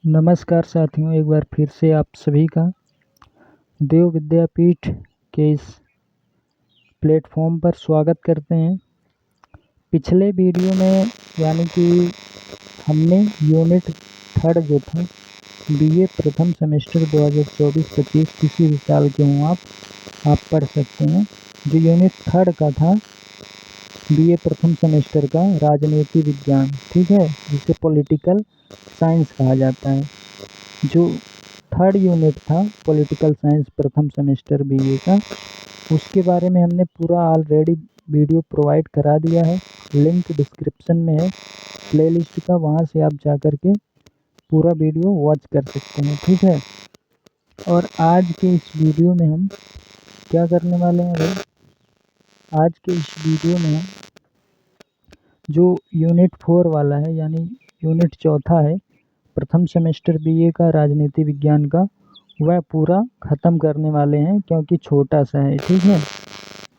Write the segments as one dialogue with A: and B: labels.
A: नमस्कार साथियों, एक बार फिर से आप सभी का देव विद्यापीठ के इस प्लेटफॉर्म पर स्वागत करते हैं। पिछले वीडियो में यानी कि हमने यूनिट थर्ड जो था बीए प्रथम सेमेस्टर 2024-25 किसी भी साल के हों आप पढ़ सकते हैं। जो यूनिट थर्ड का था बीए प्रथम सेमेस्टर का राजनीति विज्ञान, ठीक है, जिसे पॉलिटिकल साइंस कहा जाता है। जो थर्ड यूनिट था पॉलिटिकल साइंस प्रथम सेमेस्टर बीए का, उसके बारे में हमने पूरा ऑलरेडी वीडियो प्रोवाइड करा दिया है। लिंक डिस्क्रिप्शन में है प्लेलिस्ट का, वहाँ से आप जा कर के पूरा वीडियो वॉच कर सकते हैं, ठीक है। और आज के इस वीडियो में हम क्या करने वाले हैं भाई, आज के इस वीडियो में हम जो यूनिट 4 वाला है यानी यूनिट चौथा है प्रथम सेमेस्टर बीए का राजनीति विज्ञान का, वह पूरा ख़त्म करने वाले हैं क्योंकि छोटा सा है, ठीक है।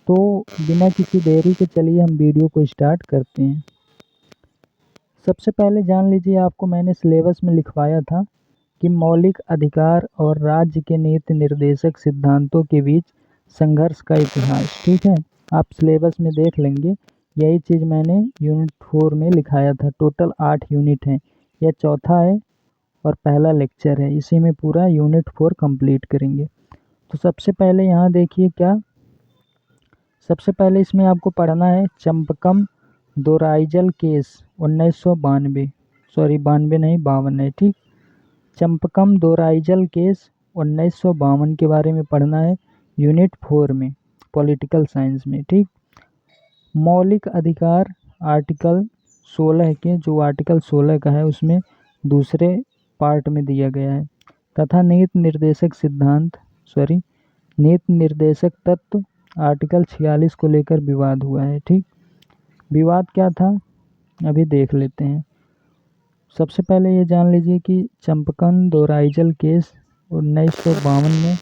A: तो बिना किसी देरी के चलिए हम वीडियो को स्टार्ट करते हैं। सबसे पहले जान लीजिए, आपको मैंने सिलेबस में लिखवाया था कि मौलिक अधिकार और राज्य के नीति निर्देशक सिद्धांतों के बीच संघर्ष का इतिहास, ठीक है। आप सिलेबस में देख लेंगे, यही चीज़ मैंने यूनिट 4 में लिखाया था। टोटल 8 यूनिट हैं, यह चौथा है और पहला लेक्चर है। इसी में पूरा यूनिट 4 कंप्लीट करेंगे। तो सबसे पहले यहाँ देखिए क्या, सबसे पहले इसमें आपको पढ़ना है चंपकम दोराइजल केस 1992, सॉरी 92 नहीं 52 है, ठीक। चंपकम दोराइजल केस 1952 के बारे में पढ़ना है यूनिट 4 में पॉलिटिकल साइंस में, ठीक। मौलिक अधिकार आर्टिकल 16 के, जो आर्टिकल 16 का है उसमें दूसरे पार्ट में दिया गया है, तथा नीति निर्देशक सिद्धांत नीति निर्देशक तत्व आर्टिकल 46 को लेकर विवाद हुआ है, ठीक। विवाद क्या था अभी देख लेते हैं। सबसे पहले ये जान लीजिए कि चंपकन दोराइजल केस 1952 में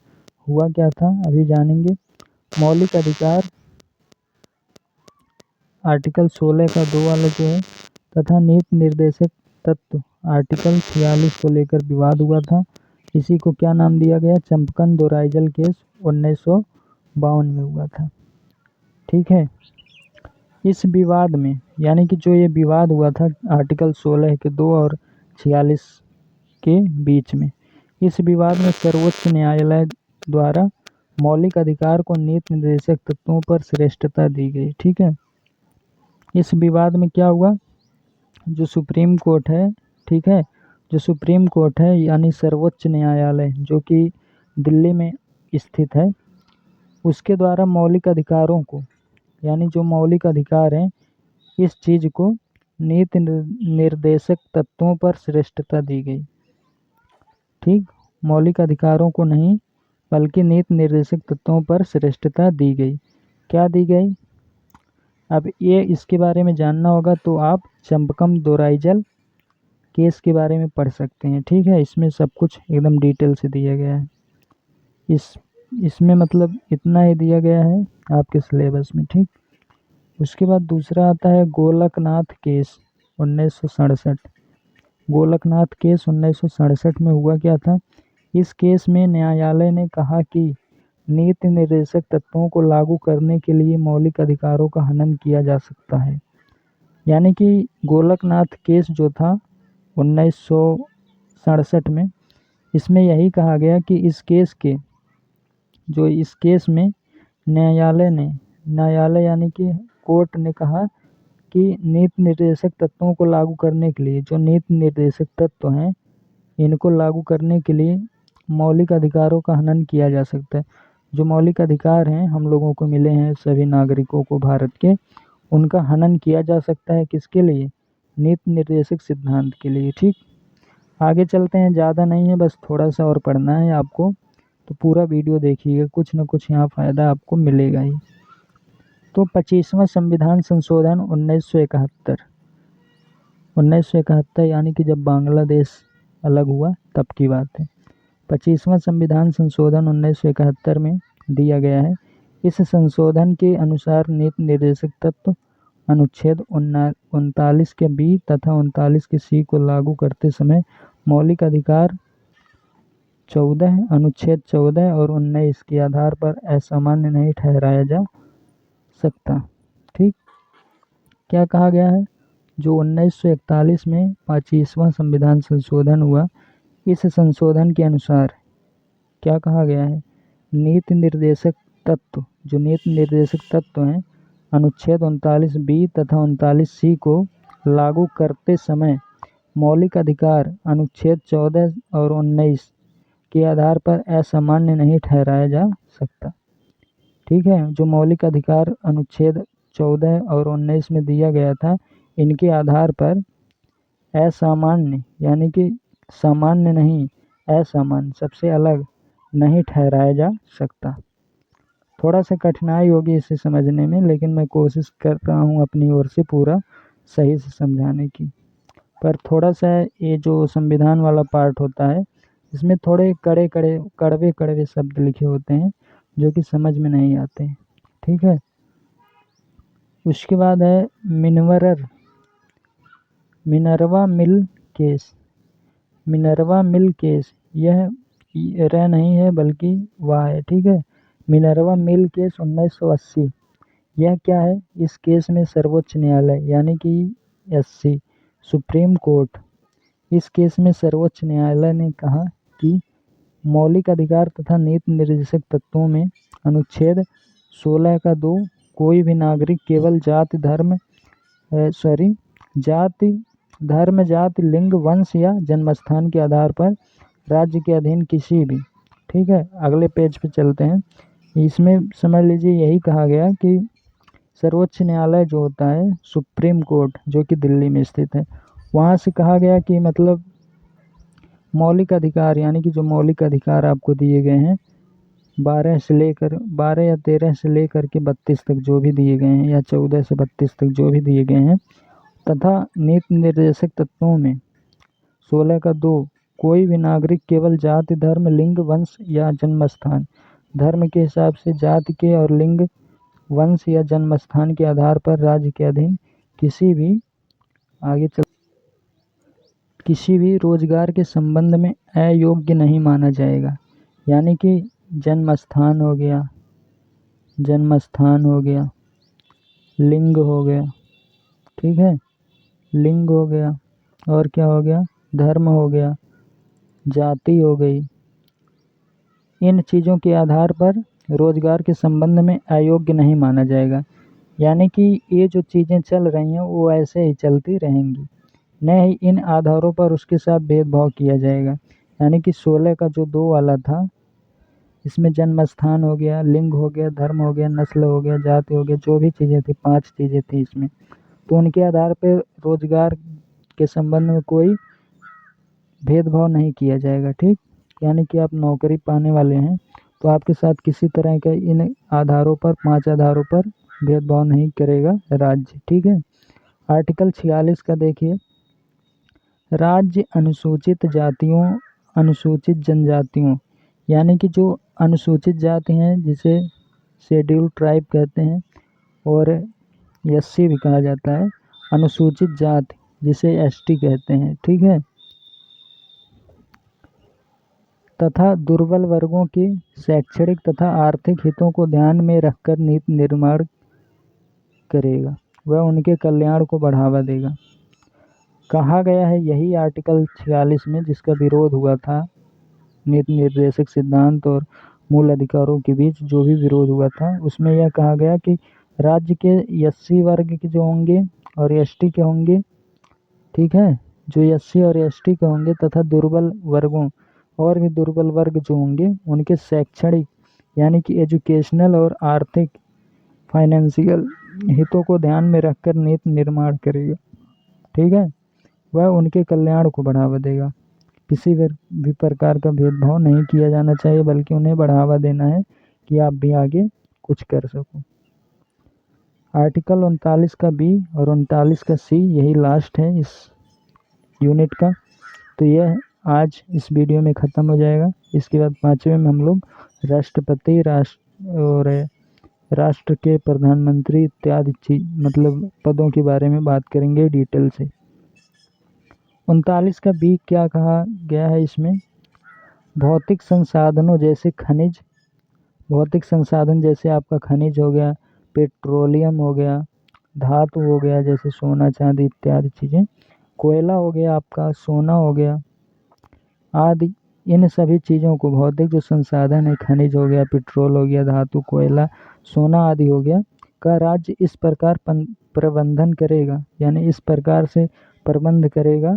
A: हुआ क्या था, अभी जानेंगे। मौलिक अधिकार आर्टिकल 16 का 2 वाला जो है, तथा नीति निर्देशक तत्व आर्टिकल 46 को लेकर विवाद हुआ था। इसी को क्या नाम दिया गया, चंपकन दोराइजल केस 1952 में हुआ था, ठीक है। इस विवाद में यानी कि जो ये विवाद हुआ था आर्टिकल 16 के 2 और 46 के बीच में, इस विवाद में सर्वोच्च न्यायालय द्वारा मौलिक अधिकार को नीति निर्देशक तत्वों पर श्रेष्ठता दी गई, ठीक है। इस विवाद में क्या हुआ, जो सुप्रीम कोर्ट है, ठीक है, जो सुप्रीम कोर्ट है यानी सर्वोच्च न्यायालय जो कि दिल्ली में स्थित है, उसके द्वारा मौलिक अधिकारों को यानी जो मौलिक अधिकार हैं इस चीज़ को नीति निर्देशक तत्वों पर श्रेष्ठता दी गई, ठीक। मौलिक अधिकारों को नहीं बल्कि नीति निर्देशक तत्वों पर श्रेष्ठता दी गई। क्या दी गई, अब ये इसके बारे में जानना होगा तो आप चंपकम दोराइजल केस के बारे में पढ़ सकते हैं, ठीक है। इसमें सब कुछ एकदम डिटेल से दिया गया है। इसमें मतलब इतना ही दिया गया है आपके सिलेबस में, ठीक। उसके बाद दूसरा आता है गोलकनाथ केस 1967। गोलकनाथ केस 1967 में हुआ क्या था, इस केस में न्यायालय ने कहा कि नीति निर्देशक तत्वों को लागू करने के लिए मौलिक अधिकारों का हनन किया जा सकता है। यानी कि गोलकनाथ केस जो था 1967 में, इसमें यही कहा गया कि इस केस में न्यायालय यानी कि कोर्ट ने कहा कि नीति निर्देशक तत्वों को लागू करने के लिए, जो नीति निर्देशक तत्व हैं इनको लागू करने के लिए मौलिक अधिकारों का हनन किया जा सकता है। जो मौलिक अधिकार हैं हम लोगों को मिले हैं सभी नागरिकों को भारत के, उनका हनन किया जा सकता है किसके लिए, नीति निर्देशक सिद्धांत के लिए, ठीक। आगे चलते हैं, ज़्यादा नहीं है, बस थोड़ा सा और पढ़ना है आपको, तो पूरा वीडियो देखिएगा, कुछ न कुछ यहाँ फ़ायदा आपको मिलेगा ही। तो 25वां संविधान संशोधन 1971 यानी कि जब बांग्लादेश अलग हुआ तब की बात है। 25वां संविधान संशोधन 1971 में दिया गया है। इस संशोधन के अनुसार नीति निर्देशक तत्व अनुच्छेद 39 के बी तथा 39 के सी को लागू करते समय मौलिक अधिकार 14 अनुच्छेद 14 और 19 के आधार पर असामान्य नहीं ठहराया जा सकता। ठीक, क्या कहा गया है? जो 1941 में 25वां संविधान संशोधन हुआ, इस संशोधन के अनुसार क्या कहा गया है? नीति निर्देशक तत्व, जो नीति निर्देशक तत्व हैं, अनुच्छेद 39B तथा 39C को लागू करते समय मौलिक अधिकार अनुच्छेद 14 और 19 के आधार पर असामान्य नहीं ठहराया जा सकता। ठीक है, जो मौलिक अधिकार अनुच्छेद 14 और 19 में दिया गया था, इनके आधार पर असामान्य यानी कि सामान्य नहीं, असामान्य सबसे अलग नहीं ठहराया जा सकता। थोड़ा सा कठिनाई होगी इसे समझने में, लेकिन मैं कोशिश कर रहा हूँ अपनी ओर से पूरा सही से समझाने की। पर थोड़ा सा ये जो संविधान वाला पार्ट होता है, इसमें थोड़े कड़वे शब्द लिखे होते हैं जो कि समझ में नहीं आते हैं। ठीक है, उसके बाद है Minerva mill case. Minerva mill case, यह र नहीं है बल्कि वाह है। ठीक है, मिनर्वा मिल केस 1980। यह क्या है? इस केस में सर्वोच्च न्यायालय यानी कि एससी सुप्रीम कोर्ट, इस केस में सर्वोच्च न्यायालय ने कहा कि मौलिक अधिकार तथा नीति निर्देशक तत्वों में अनुच्छेद 16 का 2 कोई भी नागरिक केवल जाति जाति लिंग वंश या जन्मस्थान के आधार पर राज्य के अधीन किसी भी। ठीक है, अगले पेज पे चलते हैं। इसमें समझ लीजिए यही कहा गया कि सर्वोच्च न्यायालय जो होता है, सुप्रीम कोर्ट, जो कि दिल्ली में स्थित है, वहाँ से कहा गया कि मतलब मौलिक अधिकार यानी कि जो मौलिक अधिकार आपको दिए गए हैं 12 या 13 से लेकर के 32 तक जो भी दिए गए हैं, या 14 से 32 तक जो भी दिए गए हैं, तथा नीति निर्देशक तत्वों में 16 का 2 कोई भी नागरिक केवल जाति धर्म लिंग वंश या जन्मस्थान, धर्म के हिसाब से जाति के और लिंग वंश या जन्मस्थान के आधार पर राज्य के अधीन किसी भी रोजगार के संबंध में अयोग्य नहीं माना जाएगा। यानी कि जन्मस्थान हो गया, लिंग हो गया, ठीक है, लिंग हो गया, और क्या हो गया? धर्म हो गया, जाति हो गई। इन चीज़ों के आधार पर रोजगार के संबंध में अयोग्य नहीं माना जाएगा। यानी कि ये जो चीज़ें चल रही हैं वो ऐसे ही चलती रहेंगी, न ही इन आधारों पर उसके साथ भेदभाव किया जाएगा। यानी कि 16 का जो 2 वाला था, इसमें जन्म स्थान हो गया, लिंग हो गया, धर्म हो गया, नस्ल हो गया, जाति हो गया, जो भी चीज़ें थी 5 चीज़ें थी इसमें, तो उनके आधार पर रोजगार के संबंध में कोई भेदभाव नहीं किया जाएगा। ठीक, यानी कि आप नौकरी पाने वाले हैं तो आपके साथ किसी तरह के इन आधारों पर 5 आधारों पर भेदभाव नहीं करेगा राज्य। ठीक है, आर्टिकल 46 का देखिए, राज्य अनुसूचित जातियों अनुसूचित जनजातियों, यानी कि जो अनुसूचित जाति हैं जिसे शेड्यूल ट्राइब कहते हैं और एससी भी कहा जाता है, अनुसूचित जाति जिसे एसटी कहते हैं, ठीक है, तथा दुर्बल वर्गों के शैक्षणिक तथा आर्थिक हितों को ध्यान में रखकर नीति निर्माण करेगा, वह उनके कल्याण को बढ़ावा देगा। कहा गया है यही आर्टिकल 46 में, जिसका विरोध हुआ था, नीति निर्देशक सिद्धांत और मूल अधिकारों के बीच जो भी विरोध हुआ था, उसमें यह कहा गया कि राज्य के एससी वर्ग के जो होंगे और एसटी के होंगे, ठीक है, जो एससी और एसटी के होंगे तथा दुर्बल वर्गों और भी दुर्बल वर्ग जो होंगे, उनके शैक्षणिक यानी कि एजुकेशनल और आर्थिक फाइनेंशियल हितों को ध्यान में रखकर नीति निर्माण करेगा। ठीक है, वह उनके कल्याण को बढ़ावा देगा। किसी भी प्रकार का भेदभाव नहीं किया जाना चाहिए, बल्कि उन्हें बढ़ावा देना है कि आप भी आगे कुछ कर सको। आर्टिकल 39 का बी और 39 का सी, यही लास्ट है इस यूनिट का। तो यह आज इस वीडियो में ख़त्म हो जाएगा। इसके बाद 5वें में हम लोग राष्ट्रपति, राष्ट्र के प्रधानमंत्री इत्यादि मतलब पदों के बारे में बात करेंगे डिटेल से। 39 का बी क्या कहा गया है इसमें? भौतिक संसाधनों जैसे खनिज, भौतिक संसाधन जैसे आपका खनिज हो गया, पेट्रोलियम हो गया, धातु हो गया जैसे सोना चांदी इत्यादि चीज़ें, कोयला हो गया आपका, सोना हो गया आदि, इन सभी चीज़ों को भौतिक जो संसाधन है, खनिज हो गया, पेट्रोल हो गया, धातु, कोयला, सोना आदि हो गया, का राज्य इस प्रकार प्रबंधन करेगा, यानी इस प्रकार से प्रबंध करेगा,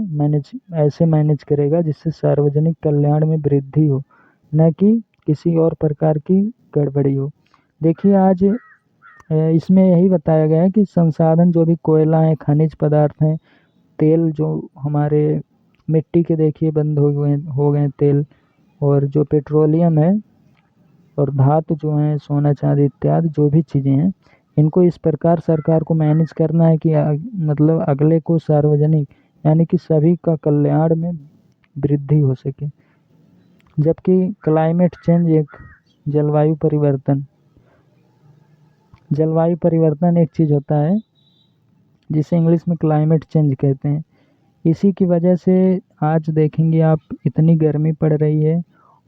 A: ऐसे मैनेज करेगा जिससे सार्वजनिक कल्याण में वृद्धि हो, न कि किसी और प्रकार की गड़बड़ी हो। देखिए आज इसमें यही बताया गया है कि संसाधन जो भी कोयला है, खनिज पदार्थ हैं, तेल जो हमारे मिट्टी के देखिए बंद हो गए तेल, और जो पेट्रोलियम है और धातु जो हैं सोना चांदी इत्यादि जो भी चीज़ें हैं, इनको इस प्रकार सरकार को मैनेज करना है कि मतलब अगले को सार्वजनिक यानी कि सभी का कल्याण में वृद्धि हो सके। जबकि क्लाइमेट चेंज एक जलवायु परिवर्तन एक चीज़ होता है जिसे इंग्लिश में क्लाइमेट चेंज कहते हैं। इसी की वजह से आज देखेंगे आप इतनी गर्मी पड़ रही है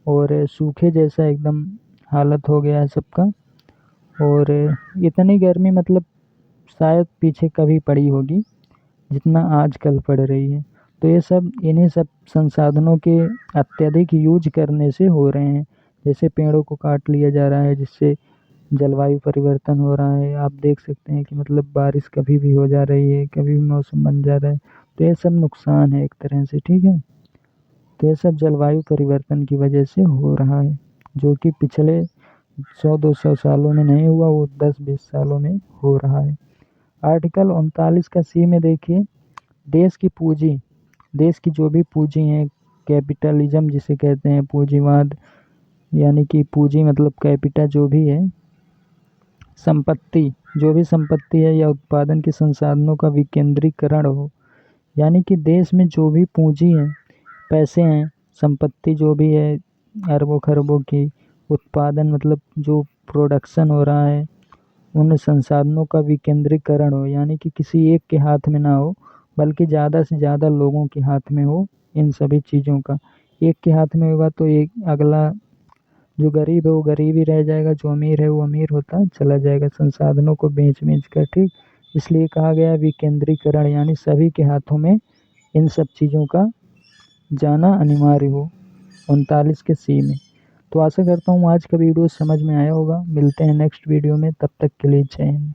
A: और सूखे जैसा एकदम हालत हो गया है सबका, और इतनी गर्मी मतलब शायद पीछे कभी पड़ी होगी जितना आजकल पड़ रही है। तो ये सब इन्हीं सब संसाधनों के अत्यधिक यूज करने से हो रहे हैं। जैसे पेड़ों को काट लिया जा रहा है जिससे जलवायु परिवर्तन हो रहा है। आप देख सकते हैं कि मतलब बारिश कभी भी हो जा रही है, कभी भी मौसम बन जा रहा है। तो ये सब नुकसान है एक तरह से, ठीक है। तो ये सब जलवायु परिवर्तन की वजह से हो रहा है, जो कि पिछले 100-200 सालों में नहीं हुआ, वो 10-20 सालों में हो रहा है। आर्टिकल 39 का सी में देखिए, देश की पूंजी, देश की जो भी पूंजी है, कैपिटलिज्म जिसे कहते हैं, पूंजीवाद, यानी कि पूंजी मतलब कैपिटा जो भी है, संपत्ति, जो भी संपत्ति है या उत्पादन के संसाधनों का विकेंद्रीकरण हो, यानी कि देश में जो भी पूंजी है, पैसे हैं, संपत्ति जो भी है अरबों खरबों की, उत्पादन मतलब जो प्रोडक्शन हो रहा है, उन संसाधनों का विकेंद्रीकरण हो, यानी कि किसी एक के हाथ में ना हो बल्कि ज़्यादा से ज़्यादा लोगों के हाथ में हो। इन सभी चीज़ों का एक के हाथ में होगा तो एक अगला जो गरीब है वो गरीब ही रह जाएगा, जो अमीर है वो अमीर होता चला जाएगा संसाधनों को बेच कर, ठीक। इसलिए कहा गया विकेंद्रीकरण, यानी सभी के हाथों में इन सब चीज़ों का जाना अनिवार्य हो, 39 के सी में। तो आशा करता हूँ आज का वीडियो समझ में आया होगा। मिलते हैं नेक्स्ट वीडियो में, तब तक के लिए जय हिंद।